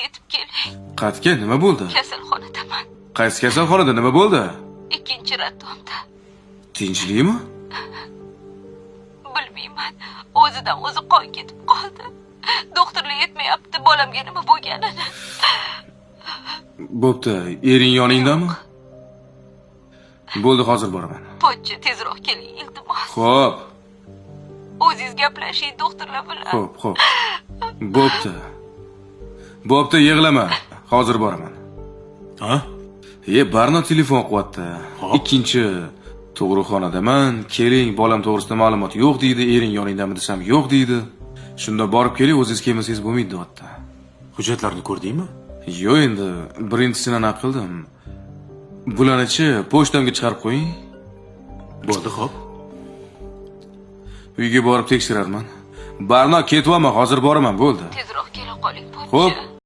yetib keling. Qatga nima bo'ldi? Kasalxonadaman. Qaysi kasalxonada nima bo'ldi? Ikkinchi ratonda. Tinchlikmi? Bilmayman. O'zidan o'zi qon ketib qoldi. Doktorlar yetmayapti bolamga nima bo'lganini. Bo'pti, ering yoningdami? Bo'ldi, hozir boraman. Pochcha tezroq keling, iltimos. Xo'p, O'zingiz gaplashing doktorlar bilan. xo'p. Bo'pti. Bo'pti, yig'lama. Hozir boraman. Ha? Barno telefon qilyapti. Hop. Ikkinchi tug'ruqxonadaman. Keling, bolam to'g'risida ma'lumot yo'q deydi. Ering yoningdami desam yo'q deydi. Shunda borib keling, o'zingiz kelmasangiz bo'lmaydi, deyapti. Hujjatlarni ko'rdingmi? Yo'q, endi birinchisidan nima qildim? Bularni-chi pochtamga chiqarib qo'ying. Bo'ldi, xo'p. Uyga borib tekshirarman. Barno ketyapman, hozir boraman, bo'ldi. Tezroq kela qoling, pochcha. Xo'p.